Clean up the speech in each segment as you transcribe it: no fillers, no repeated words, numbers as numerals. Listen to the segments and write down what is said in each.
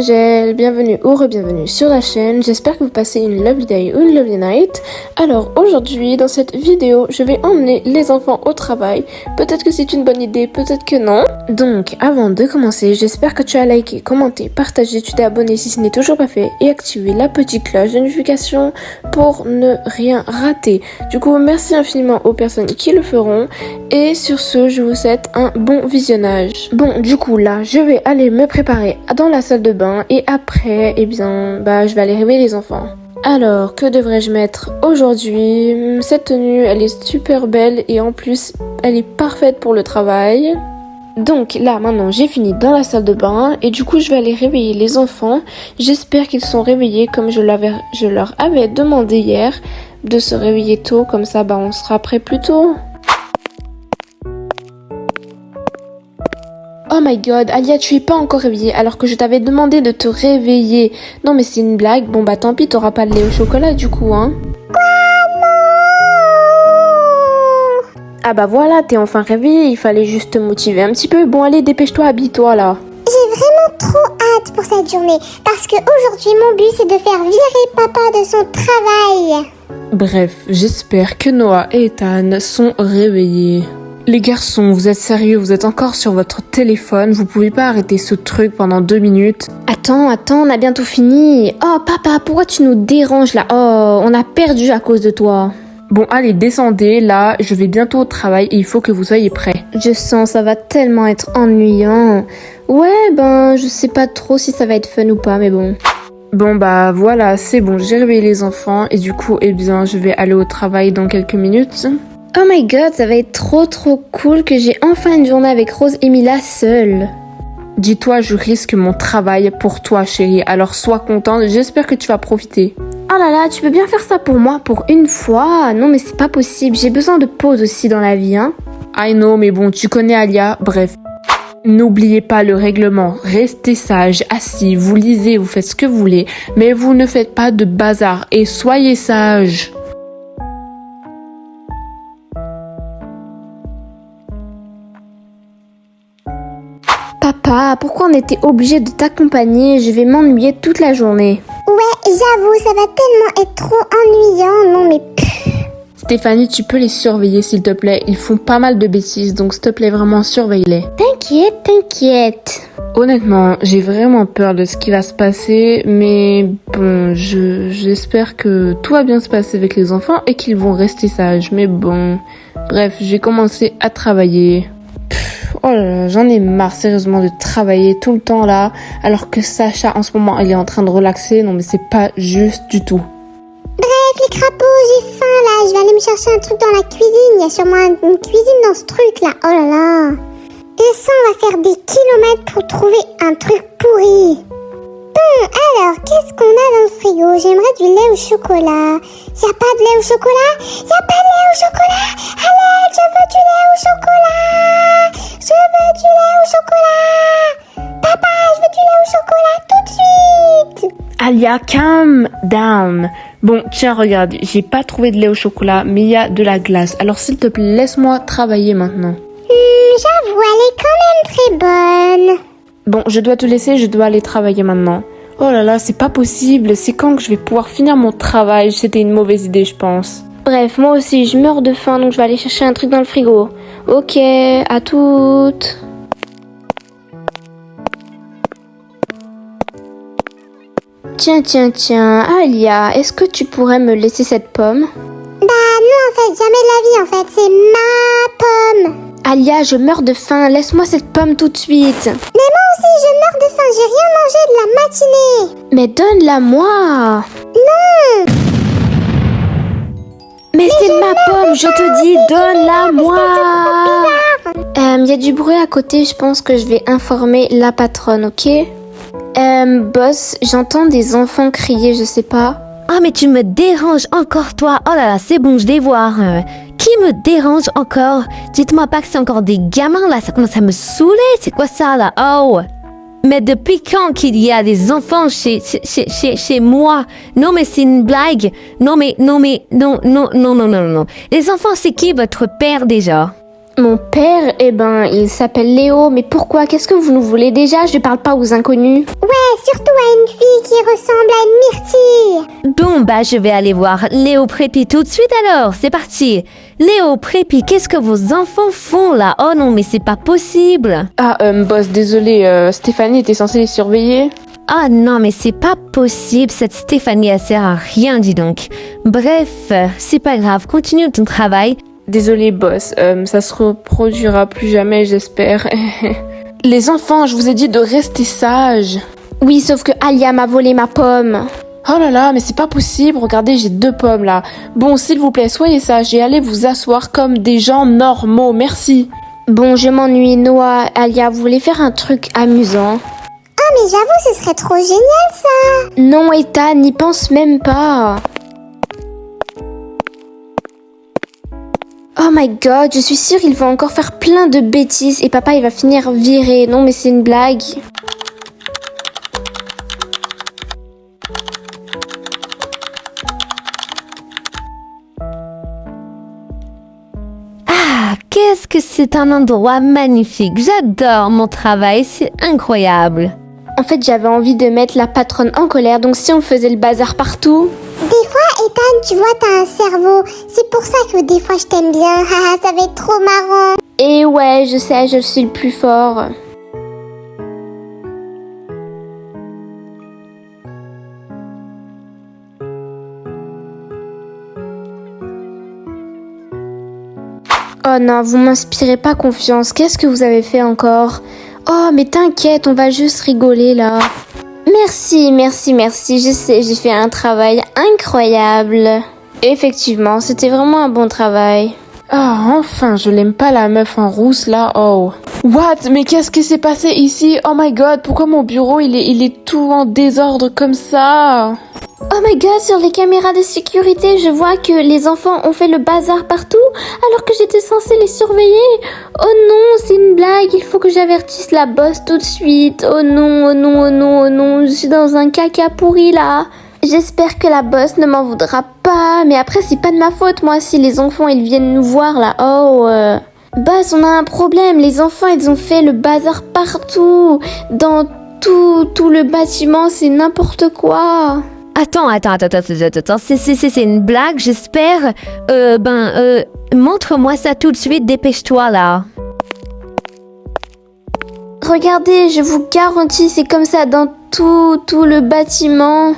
Angel, bienvenue ou re-bienvenue sur la chaîne, j'espère que vous passez une lovely day ou une lovely night. Alors aujourd'hui, dans cette vidéo, je vais emmener les enfants au travail. Peut-être que c'est une bonne idée, peut-être que non. Donc avant de commencer, j'espère que tu as liké, commenté, partagé, tu t'es abonné si ce n'est toujours pas fait et activé la petite cloche de notification pour ne rien rater. Du coup, merci infiniment aux personnes qui le feront et sur ce, je vous souhaite un bon visionnage. Bon, du coup là, je vais aller me préparer dans la salle de bain et après, je vais aller réveiller les enfants. Alors, que devrais-je mettre aujourd'hui? Cette tenue, elle est super belle et en plus, elle est parfaite pour le travail. Donc là, maintenant, j'ai fini dans la salle de bain et du coup, je vais aller réveiller les enfants. J'espère qu'ils sont réveillés comme je leur avais demandé hier de se réveiller tôt. Comme ça, on sera prêt plus tôt. Oh my god, Alia, tu es pas encore réveillée alors que je t'avais demandé de te réveiller. Non mais c'est une blague, tant pis, t'auras pas de lait au chocolat du coup, hein. Quoi, non? Ah bah voilà, t'es enfin réveillée, il fallait juste te motiver un petit peu. Bon allez, dépêche-toi, habille-toi là. J'ai vraiment trop hâte pour cette journée parce que aujourd'hui mon but c'est de faire virer papa de son travail. Bref, j'espère que Noah et Ethan sont réveillés. Les garçons, vous êtes sérieux? Vous êtes encore sur votre téléphone? Vous pouvez pas arrêter ce truc pendant 2 minutes? Attends, on a bientôt fini. Oh papa, pourquoi tu nous déranges là? Oh, on a perdu à cause de toi. Bon, allez, descendez, là, je vais bientôt au travail et il faut que vous soyez prêts. Je sens, ça va tellement être ennuyant. Ouais, je sais pas trop si ça va être fun ou pas, mais bon. Bon voilà, c'est bon, j'ai réveillé les enfants et du coup, je vais aller au travail dans quelques minutes. Oh my god, ça va être trop cool que j'ai enfin une journée avec Rose et Mila seule. Dis-toi, je risque mon travail pour toi, chérie, alors sois contente, j'espère que tu vas profiter. Oh là là, tu peux bien faire ça pour moi pour une fois? Non mais c'est pas possible, j'ai besoin de pause aussi dans la vie, hein. I know, mais bon, tu connais Alia, bref. N'oubliez pas le règlement, restez sage, assis, vous lisez, vous faites ce que vous voulez, mais vous ne faites pas de bazar et soyez sage. Papa, pourquoi on était obligé de t'accompagner? Je vais m'ennuyer toute la journée. Ouais, j'avoue, ça va tellement être trop ennuyant, non mais Stéphanie, tu peux les surveiller s'il te plaît, ils font pas mal de bêtises, donc s'il te plaît vraiment surveille-les. T'inquiète. Honnêtement, j'ai vraiment peur de ce qui va se passer, mais bon, j'espère que tout va bien se passer avec les enfants et qu'ils vont rester sages, mais bon, bref, j'ai commencé à travailler. Oh là là, j'en ai marre sérieusement de travailler tout le temps là, alors que Sacha en ce moment elle est en train de relaxer. Non mais c'est pas juste du tout. Bref, les crapauds, j'ai faim là, je vais aller me chercher un truc dans la cuisine, il y a sûrement une cuisine dans ce truc là, oh là là. Et ça, on va faire des kilomètres pour trouver un truc pourri. Bon, alors, qu'est-ce qu'on a dans le frigo? J'aimerais du lait au chocolat. Y a pas de lait au chocolat? Y a pas de lait au chocolat? Allez, je veux du lait au chocolat! Je veux du lait au chocolat! Papa, je veux du lait au chocolat tout de suite! Alia, calm down. Bon, tiens, regarde, j'ai pas trouvé de lait au chocolat, mais il y a de la glace. Alors s'il te plaît, laisse-moi travailler maintenant. J'avoue, elle est quand même très bonne. Bon, je dois te laisser, je dois aller travailler maintenant. Oh là là, c'est pas possible. C'est quand que je vais pouvoir finir mon travail? C'était une mauvaise idée, je pense. Bref, moi aussi, je meurs de faim, donc je vais aller chercher un truc dans le frigo. Ok, à toutes. Tiens, Alia, est-ce que tu pourrais me laisser cette pomme? Non, en fait, jamais de la vie, en fait, c'est ma pomme. Alia, je meurs de faim, laisse-moi cette pomme tout de suite. Mais moi aussi, je meurs de faim, j'ai rien mangé de la matinée. Mais donne-la-moi. Non. Mais c'est ma pomme, je te dis, donne-la-moi. Il y a du bruit à côté, je pense que je vais informer la patronne, ok? Boss, j'entends des enfants crier, je sais pas. Ah mais tu me déranges encore toi. Oh là là, c'est bon, je vais voir. Qui me dérange encore? Dites-moi pas que c'est encore des gamins là, ça commence à me saouler. C'est quoi ça là? Oh. Mais depuis quand qu'il y a des enfants chez moi? Non mais c'est une blague. Non. Les enfants, c'est qui votre père déjà? Mon père, il s'appelle Léo, mais pourquoi? Qu'est-ce que vous nous voulez déjà? Je ne parle pas aux inconnus. Ouais, surtout qui ressemble à une myrtille. Bon, bah, je vais aller voir Léo Prépi tout de suite alors. C'est parti. Léo Prépi, qu'est-ce que vos enfants font là? Oh non, mais c'est pas possible. Ah, boss, désolé, Stéphanie était censée les surveiller. Ah non, mais c'est pas possible. Cette Stéphanie, elle sert à rien, dis donc. Bref, c'est pas grave. Continue ton travail. Désolé, boss, ça se reproduira plus jamais, j'espère. Les enfants, je vous ai dit de rester sages. Oui, sauf que Alia m'a volé ma pomme. Oh là là, mais c'est pas possible, regardez, j'ai 2 pommes là. Bon, s'il vous plaît, soyez sages et allez vous asseoir comme des gens normaux, merci. Bon, je m'ennuie. Noah, Alia, vous voulez faire un truc amusant? Oh, mais j'avoue, ce serait trop génial, ça. Non, Ethan, n'y pense même pas. Oh my god, je suis sûre qu'ils vont encore faire plein de bêtises et papa il va finir viré. Non mais c'est une blague. Ah, qu'est-ce que c'est un endroit magnifique. J'adore mon travail, c'est incroyable. En fait, j'avais envie de mettre la patronne en colère, donc si on faisait le bazar partout... Des fois, Ethan, tu vois, t'as un cerveau. C'est pour ça que des fois, je t'aime bien. Haha, ça va être trop marrant. Et ouais, je sais, je suis le plus fort. Oh non, vous m'inspirez pas confiance. Qu'est-ce que vous avez fait encore? Oh, mais t'inquiète, on va juste rigoler là. Merci. Je sais, j'ai fait un travail incroyable. Effectivement, c'était vraiment un bon travail. Ah, enfin, je l'aime pas la meuf en rousse là, oh. What? Mais qu'est-ce qui s'est passé ici? Oh my god, pourquoi mon bureau il est tout en désordre comme ça? Oh my god, sur les caméras de sécurité, je vois que les enfants ont fait le bazar partout alors que j'étais censée les surveiller. Oh non, c'est une blague, il faut que j'avertisse la boss tout de suite. Oh non, je suis dans un caca pourri là. J'espère que la boss ne m'en voudra pas, mais après c'est pas de ma faute moi si les enfants ils viennent nous voir là. Boss, on a un problème, les enfants ils ont fait le bazar partout, dans tout le bâtiment, c'est n'importe quoi. Attends, c'est une blague, j'espère. Montre-moi ça tout de suite, dépêche-toi là. Regardez, je vous garantis, c'est comme ça dans tout le bâtiment.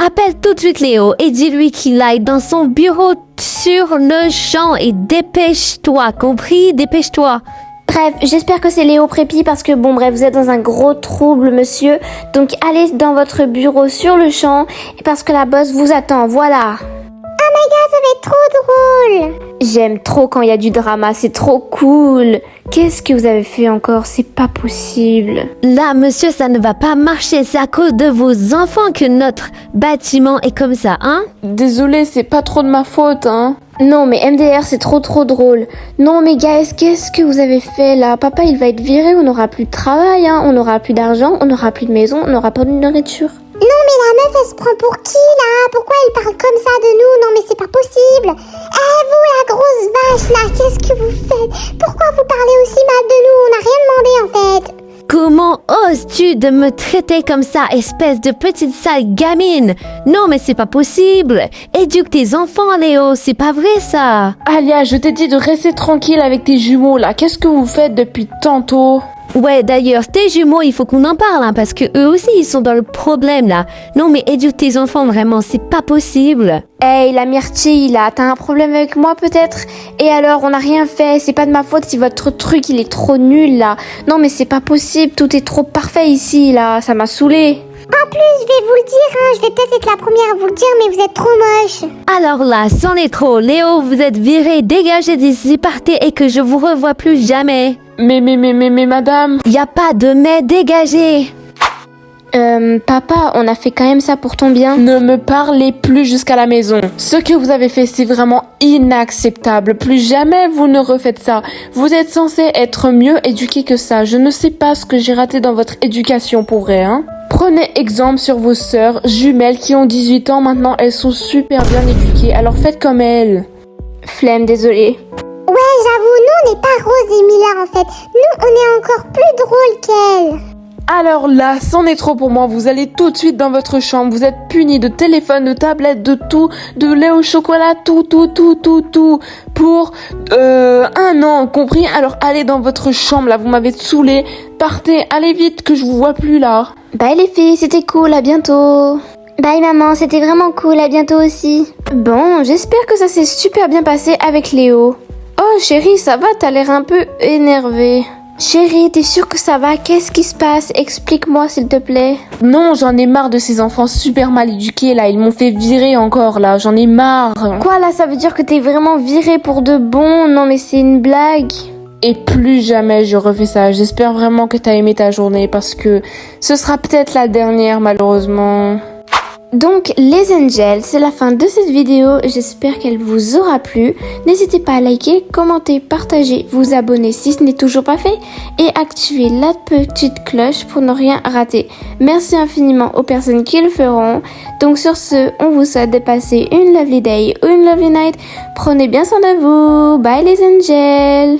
Appelle tout de suite Léo et dis-lui qu'il aille dans son bureau sur le champ et dépêche-toi, compris? Dépêche-toi. Bref, j'espère que c'est Léo Prépi parce que bon bref, vous êtes dans un gros trouble monsieur. Donc allez dans votre bureau sur le champ parce que la boss vous attend, voilà. Oh my god, ça va être trop drôle. J'aime trop quand il y a du drama, c'est trop cool. Qu'est-ce que vous avez fait encore? C'est pas possible. Là, monsieur, ça ne va pas marcher. C'est à cause de vos enfants que notre bâtiment est comme ça, hein? Désolé, c'est pas trop de ma faute, hein. Non, mais MDR, c'est trop drôle. Non, mais guys, qu'est-ce que vous avez fait là? Papa, il va être viré, on n'aura plus de travail, hein. On n'aura plus d'argent, on n'aura plus de maison, on n'aura pas de nourriture. Non, mais la meuf, elle se prend pour qui, là? Pourquoi elle parle comme ça de nous? Non, mais c'est pas possible. Eh, vous, la grosse vache, là, qu'est-ce que vous faites? Pourquoi vous parlez aussi mal de nous? On n'a rien demandé, en fait. Comment oses-tu de me traiter comme ça, espèce de petite sale gamine? Non, mais c'est pas possible. Éduque tes enfants, Léo, c'est pas vrai, ça. Alia, je t'ai dit de rester tranquille avec tes jumeaux, là. Qu'est-ce que vous faites depuis tantôt? Ouais, d'ailleurs, tes jumeaux, il faut qu'on en parle, hein, parce que eux aussi, ils sont dans le problème, là. Non, mais éduque tes enfants, vraiment, c'est pas possible. Hey, la myrtille, là, t'as un problème avec moi, peut-être? Et alors, on n'a rien fait, c'est pas de ma faute si votre truc, il est trop nul, là. Non, mais c'est pas possible, tout est trop parfait ici, là, ça m'a saoulé. En plus, je vais vous le dire, hein, je vais peut-être être la première à vous le dire, mais vous êtes trop moche. Alors là, c'en est trop. Léo, vous êtes viré, dégagez d'ici, partez et que je vous revoie plus jamais. Mais madame... Y a pas de mais, dégagez. Papa, on a fait quand même ça pour ton bien. Ne me parlez plus jusqu'à la maison. Ce que vous avez fait, c'est vraiment inacceptable. Plus jamais vous ne refaites ça. Vous êtes censé être mieux éduqué que ça. Je ne sais pas ce que j'ai raté dans votre éducation pour vrai, hein. Prenez exemple sur vos sœurs jumelles qui ont 18 ans maintenant. Elles sont super bien éduquées. Alors faites comme elles. Flemme, désolée. Ouais, j'avoue, nous, on n'est pas Rose et Mila, en fait. Nous, on est encore plus drôles qu'elle. Alors là, c'en est trop pour moi. Vous allez tout de suite dans votre chambre. Vous êtes punis de téléphone, de tablette, de tout, de lait au chocolat, tout. Pour 1 an, compris? Alors allez dans votre chambre, là, vous m'avez saoulé. Partez, allez vite, que je vous vois plus là. Bye les filles, c'était cool, à bientôt. Bye maman, c'était vraiment cool, à bientôt aussi. Bon, j'espère que ça s'est super bien passé avec Léo. Oh chérie, ça va, t'as l'air un peu énervée. Chérie, t'es sûre que ça va? Qu'est-ce qui se passe? Explique-moi s'il te plaît. Non, j'en ai marre de ces enfants super mal éduqués là. Ils m'ont fait virer encore là. J'en ai marre. Quoi là, ça veut dire que t'es vraiment virée pour de bon? Non mais c'est une blague. Et plus jamais je refais ça. J'espère vraiment que t'as aimé ta journée parce que ce sera peut-être la dernière malheureusement. Donc les angels, c'est la fin de cette vidéo, j'espère qu'elle vous aura plu. N'hésitez pas à liker, commenter, partager, vous abonner si ce n'est toujours pas fait et activer la petite cloche pour ne rien rater. Merci infiniment aux personnes qui le feront. Donc sur ce, on vous souhaite de passer une lovely day ou une lovely night. Prenez bien soin de vous. Bye les angels.